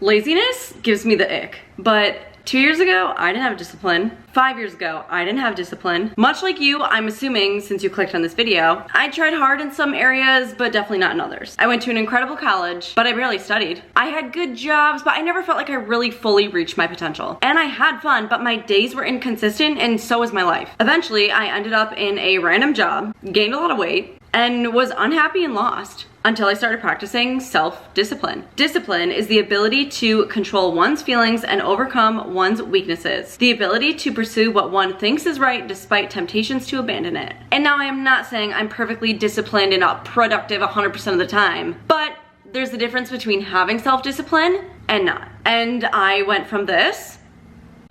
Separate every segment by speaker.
Speaker 1: Laziness gives me the ick, but 2 years ago, I didn't have discipline. 5 years ago, I didn't have discipline. Much like you, I'm assuming, since you clicked on this video, I tried hard in some areas, but definitely not in others. I went to an incredible college, but I barely studied. I had good jobs, but I never felt like I really fully reached my potential. And I had fun, but my days were inconsistent, and so was my life. Eventually, I ended up in a random job, gained a lot of weight, and was unhappy and lost. Until I started practicing self-discipline. Discipline is the ability to control one's feelings and overcome one's weaknesses. The ability to pursue what one thinks is right despite temptations to abandon it. And now I am not saying I'm perfectly disciplined and productive 100% of the time, but there's a difference between having self-discipline and not. And I went from this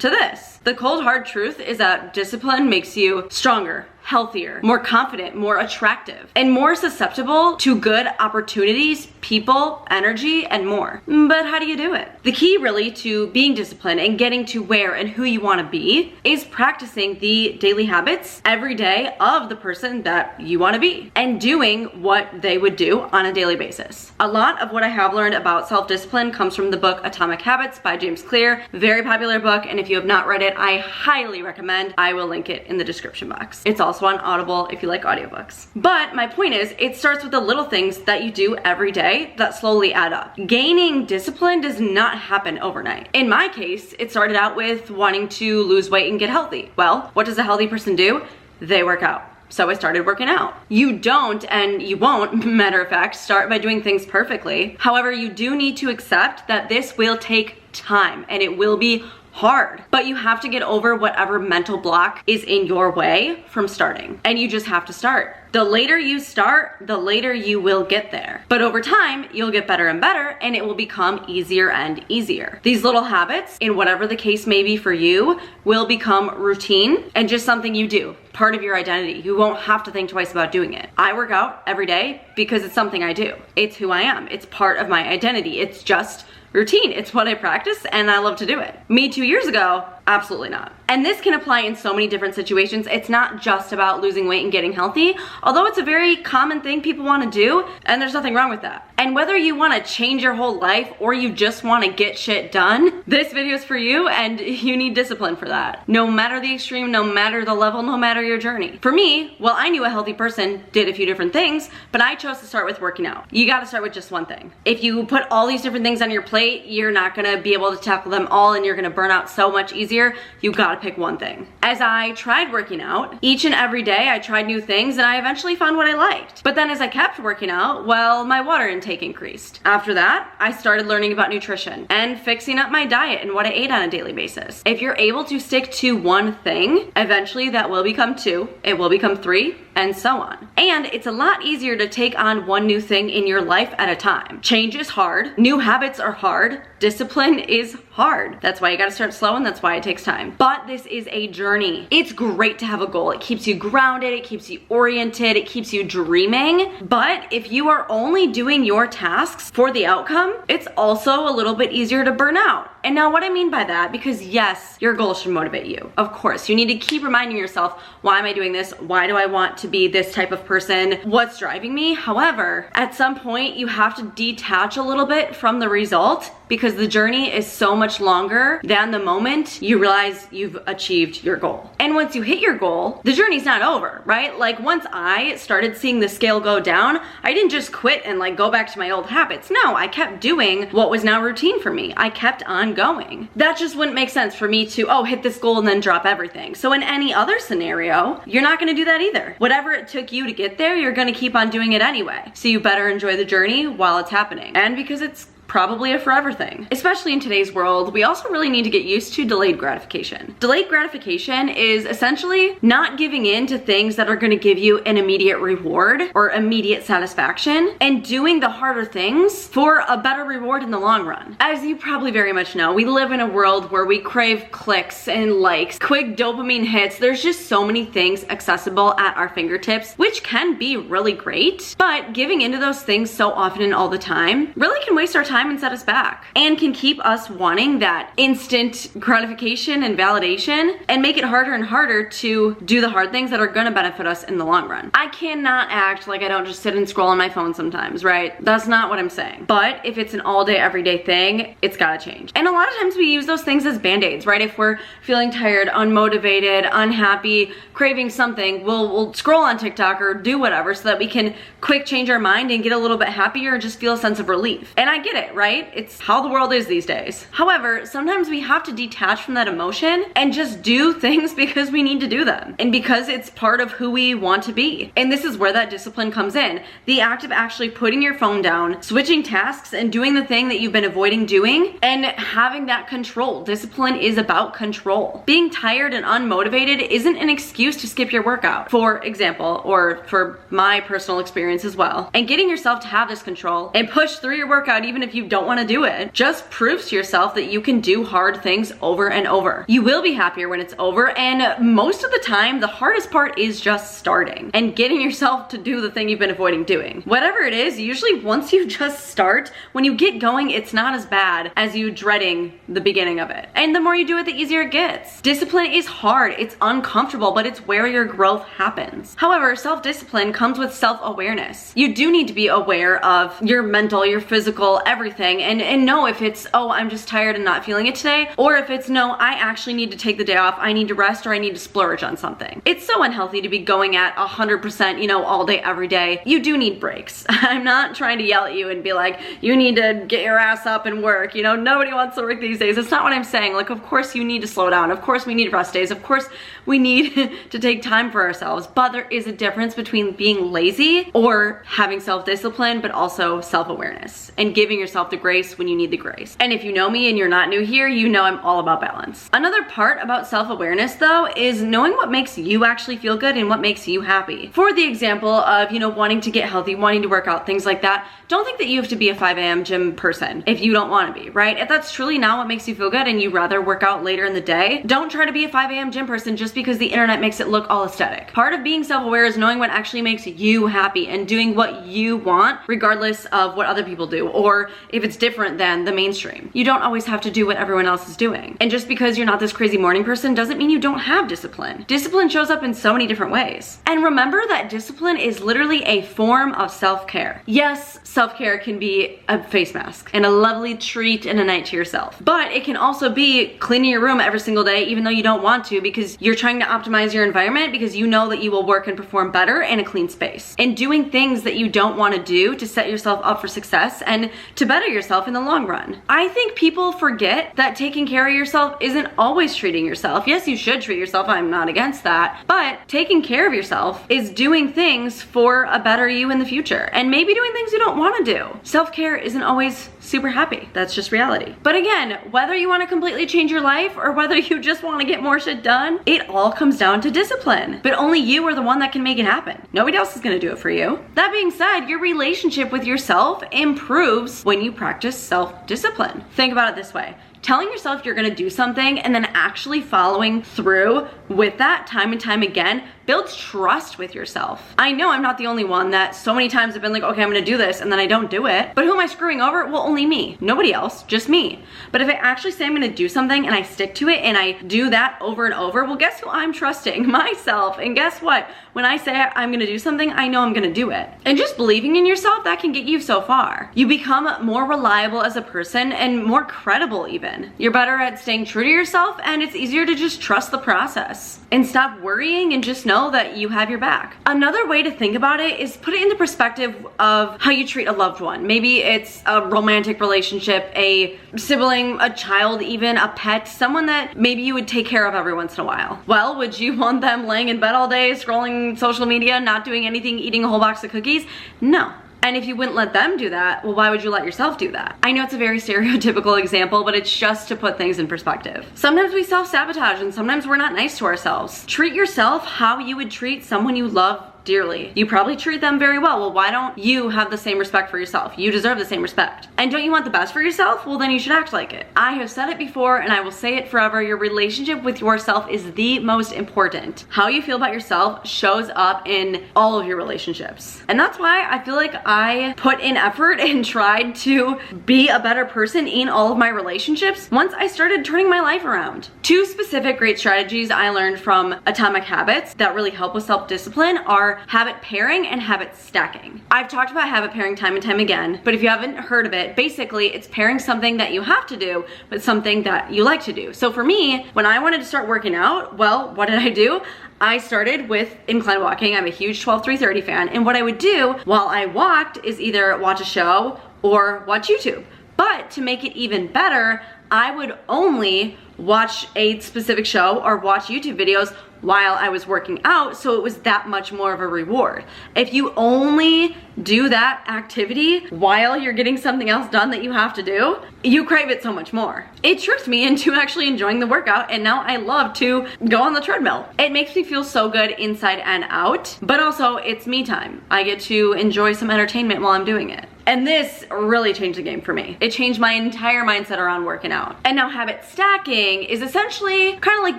Speaker 1: to this. The cold hard truth is that discipline makes you stronger, healthier, more confident, more attractive, and more susceptible to good opportunities, people, energy, and more. But how do you do it? The key really to being disciplined and getting to where and who you want to be is practicing the daily habits every day of the person that you want to be and doing what they would do on a daily basis. A lot of what I have learned about self-discipline comes from the book Atomic Habits by James Clear. Very popular book, and if you have not read it, I highly recommend. I will link it in the description box. It's also on Audible if you like audiobooks. But my point is, it starts with the little things that you do every day that slowly add up. Gaining discipline does not happen overnight. In my case, it started out with wanting to lose weight and get healthy. Well, what does a healthy person do? They work out. So I started working out. You don't, and you won't, matter of fact, start by doing things perfectly. However, you do need to accept that this will take time and it will be hard, but you have to get over whatever mental block is in your way from starting, and you just have to start. The later you start, the later you will get there. But over time, you'll get better and better, and it will become easier and easier. These little habits, in whatever the case may be for you, will become routine and just something you do, part of your identity. You won't have to think twice about doing it. I work out every day because it's something I do. It's who I am. It's part of my identity. It's just routine. It's what I practice, and I love to do it. Me 2 years ago, absolutely not. And this can apply in so many different situations. It's not just about losing weight and getting healthy, although it's a very common thing people want to do, and there's nothing wrong with that. And whether you want to change your whole life or you just want to get shit done, this video is for you, and you need discipline for that. No matter the extreme, no matter the level, no matter your journey. For me, well, I knew a healthy person did a few different things, but I chose to start with working out. You got to start with just one thing. If you put all these different things on your plate, you're not going to be able to tackle them all, and you're going to burn out so much easier. You got to pick one thing. As I tried working out, each and every day I tried new things, and I eventually found what I liked. But then as I kept working out, well, my water intake increased. After that, I started learning about nutrition and fixing up my diet and what I ate on a daily basis. If you're able to stick to one thing, eventually that will become two, it will become three, and so on. And it's a lot easier to take on one new thing in your life at a time. Change is hard, new habits are hard, discipline is hard. That's why you gotta start slow, and that's why it takes time. But this is a journey. It's great to have a goal. It keeps you grounded, it keeps you oriented, it keeps you dreaming. But if you are only doing your tasks for the outcome, it's also a little bit easier to burn out. And now what I mean by that, because yes, your goal should motivate you. Of course, you need to keep reminding yourself, why am I doing this? Why do I want to be this type of person? What's driving me? However, at some point you have to detach a little bit from the result, because the journey is so much longer than the moment you realize you've achieved your goal. And once you hit your goal, the journey's not over, right? Like once I started seeing the scale go down, I didn't just quit and like go back to my old habits. No, I kept doing what was now routine for me. I kept on going. That just wouldn't make sense for me to, hit this goal and then drop everything. So in any other scenario, you're not gonna do that either. Whatever it took you to get there, you're gonna keep on doing it anyway. So you better enjoy the journey while it's happening. And because it's probably a forever thing. Especially in today's world, we also really need to get used to delayed gratification. Delayed gratification is essentially not giving in to things that are gonna give you an immediate reward or immediate satisfaction, and doing the harder things for a better reward in the long run. As you probably very much know, we live in a world where we crave clicks and likes, quick dopamine hits. There's just so many things accessible at our fingertips, which can be really great, but giving into those things so often and all the time really can waste our time time and set us back, and can keep us wanting that instant gratification and validation, and make it harder and harder to do the hard things that are gonna benefit us in the long run. I cannot act like I don't just sit and scroll on my phone sometimes, right? That's not what I'm saying. But if it's an all day, everyday thing, it's gotta change. And a lot of times we use those things as band-aids, right? If we're feeling tired, unmotivated, unhappy, craving something, we'll scroll on TikTok or do whatever so that we can quick change our mind and get a little bit happier and just feel a sense of relief. And I get it, right? It's how the world is these days. However, sometimes we have to detach from that emotion and just do things because we need to do them and because it's part of who we want to be. And this is where that discipline comes in. The act of actually putting your phone down, switching tasks, and doing the thing that you've been avoiding doing, and having that control. Discipline is about control. Being tired and unmotivated isn't an excuse to skip your workout, for example, or for my personal experience as well. And getting yourself to have this control and push through your workout even if you don't want to do it just proves to yourself that you can do hard things over and over. You will be happier when it's over, and most of the time the hardest part is just starting and getting yourself to do the thing you've been avoiding doing. Whatever it is, usually once you just start, when you get going, it's not as bad as you dreading the beginning of it. And the more you do it, the easier it gets. Discipline is hard, it's uncomfortable, but it's where your growth happens. However, self-discipline comes with self-awareness. You do need to be aware of your mental, your physical, everything, and know if it's, oh, I'm just tired and not feeling it today, or if it's, no, I actually need to take the day off, I need to rest, or I need to splurge on something. It's so unhealthy to be going at 100%, all day, every day. You do need breaks. I'm not trying to yell at you and be like, you need to get your ass up and work. Nobody wants to work these days. That's not what I'm saying. Like, of course you need to slow down. Of course we need rest days. Of course we need to take time for ourselves. But there is a difference between being lazy or having self-discipline, but also self-awareness and giving yourself the grace when you need the grace. And if you know me and you're not new here, you know I'm all about balance. Another part about self-awareness though is knowing what makes you actually feel good and what makes you happy. For the example of, wanting to get healthy, wanting to work out, things like that, don't think that you have to be a 5 a.m. gym person if you don't want to be, right? If that's truly not what makes you feel good and you rather work out later in the day, don't try to be a 5 a.m. gym person just because the internet makes it look all aesthetic. Part of being self-aware is knowing what actually makes you happy and doing what you want regardless of what other people do, or if it's different than the mainstream. You don't always have to do what everyone else is doing. And just because you're not this crazy morning person doesn't mean you don't have discipline. Discipline shows up in so many different ways. And remember that discipline is literally a form of self-care. Yes, self-care can be a face mask and a lovely treat and a night to yourself. But it can also be cleaning your room every single day even though you don't want to, because you're trying to optimize your environment because you know that you will work and perform better in a clean space. And doing things that you don't want to do to set yourself up for success and to better yourself in the long run. I think people forget that taking care of yourself isn't always treating yourself. Yes, you should treat yourself, I'm not against that, but taking care of yourself is doing things for a better you in the future, and maybe doing things you don't want to do. Self-care isn't always super happy. That's just reality. But again, whether you want to completely change your life or whether you just want to get more shit done, it all comes down to discipline. But only you are the one that can make it happen. Nobody else is going to do it for you. That being said, your relationship with yourself improves when you practice self-discipline. Think about it this way. Telling yourself you're gonna do something and then actually following through with that time and time again builds trust with yourself. I know I'm not the only one that so many times have been like, okay, I'm gonna do this, and then I don't do it. But who am I screwing over? Well, only me. Nobody else, just me. But if I actually say I'm gonna do something and I stick to it and I do that over and over, well, guess who I'm trusting? Myself. And guess what? When I say I'm gonna do something, I know I'm gonna do it. And just believing in yourself, that can get you so far. You become more reliable as a person and more credible even. You're better at staying true to yourself, and it's easier to just trust the process and stop worrying and just know that you have your back. Another way to think about it is put it in the perspective of how you treat a loved one. Maybe it's a romantic relationship, a sibling, a child, even a pet, someone that maybe you would take care of every once in a while. Well, would you want them laying in bed all day, scrolling social media, not doing anything, eating a whole box of cookies? No. And if you wouldn't let them do that, well, why would you let yourself do that? I know it's a very stereotypical example, but it's just to put things in perspective. Sometimes we self-sabotage and sometimes we're not nice to ourselves. Treat yourself how you would treat someone you love dearly. You probably treat them very well. Well, why don't you have the same respect for yourself? You deserve the same respect. And don't you want the best for yourself? Well, then you should act like it. I have said it before and I will say it forever. Your relationship with yourself is the most important. How you feel about yourself shows up in all of your relationships. And that's why I feel like I put in effort and tried to be a better person in all of my relationships once I started turning my life around. Two specific great strategies I learned from Atomic Habits that really help with self-discipline are habit pairing and habit stacking. I've talked about habit pairing time and time again, but if you haven't heard of it, basically it's pairing something that you have to do with something that you like to do. So for me, when I wanted to start working out, well, what did I do? I started with incline walking. I'm a huge 12-3-30 fan, and what I would do while I walked is either watch a show or watch YouTube. But to make it even better, I would only watch a specific show or watch YouTube videos while I was working out, so it was that much more of a reward. If you only do that activity while you're getting something else done that you have to do, you crave it so much more. It tricked me into actually enjoying the workout, and now I love to go on the treadmill. It makes me feel so good inside and out, but also it's me time. I get to enjoy some entertainment while I'm doing it. And this really changed the game for me. It changed my entire mindset around working out. And now habit stacking is essentially kind of like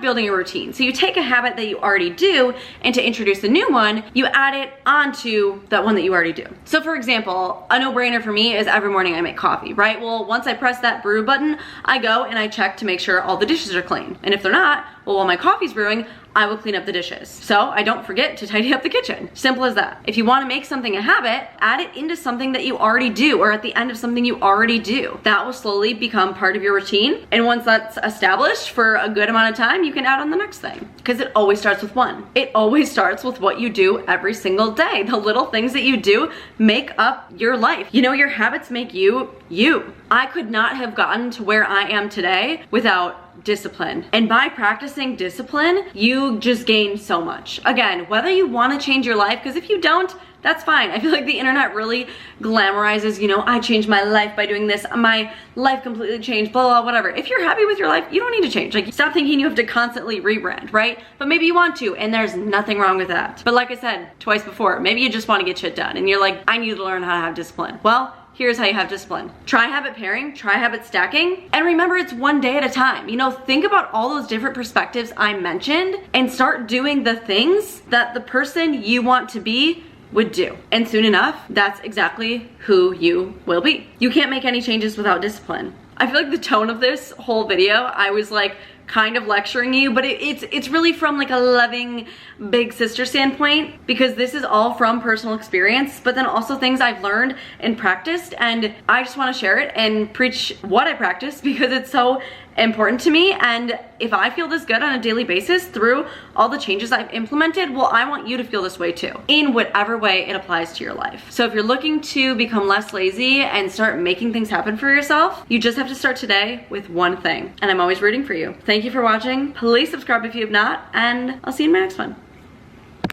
Speaker 1: building a routine. So you take a habit that you already do, and to introduce a new one, you add it onto that one that you already do. So for example, a no-brainer for me is every morning I make coffee, right? Well, once I press that brew button, I go and I check to make sure all the dishes are clean. And if they're not, well, while my coffee's brewing, I will clean up the dishes. So I don't forget to tidy up the kitchen. Simple as that. If you want to make something a habit, add it into something that you already do, or at the end of something you already do. That will slowly become part of your routine. And once that's established for a good amount of time, you can add on the next thing. Because it always starts with one. It always starts with what you do every single day. The little things that you do make up your life. You know, your habits make you, you. I could not have gotten to where I am today without discipline. And by practicing discipline, you just gain so much. Again, whether you want to change your life, because if you don't, that's fine. I feel like the internet really glamorizes, you know, I changed my life by doing this, my life completely changed, blah, blah, whatever. If you're happy with your life, you don't need to change. Like, stop thinking you have to constantly rebrand, right? But maybe you want to, and there's nothing wrong with that. But like I said twice before, maybe you just want to get shit done, and you're like, I need to learn how to have discipline. Well, here's how you have discipline. Try habit pairing, try habit stacking, and remember it's one day at a time. You know, think about all those different perspectives I mentioned and start doing the things that the person you want to be would do. And soon enough, that's exactly who you will be. You can't make any changes without discipline. I feel like the tone of this whole video, I was like kind of lecturing you, but it's really from like a loving big sister standpoint, because this is all from personal experience, but then also things I've learned and practiced, and I just want to share it and preach what I practice because it's so important to me. And if I feel this good on a daily basis through all the changes I've implemented, well, I want you to feel this way too, in whatever way it applies to your life. So if you're looking to become less lazy and start making things happen for yourself, you just have to start today with one thing. And I'm always rooting for you. Thank you for watching. Please subscribe if you have not, and I'll see you in my next one.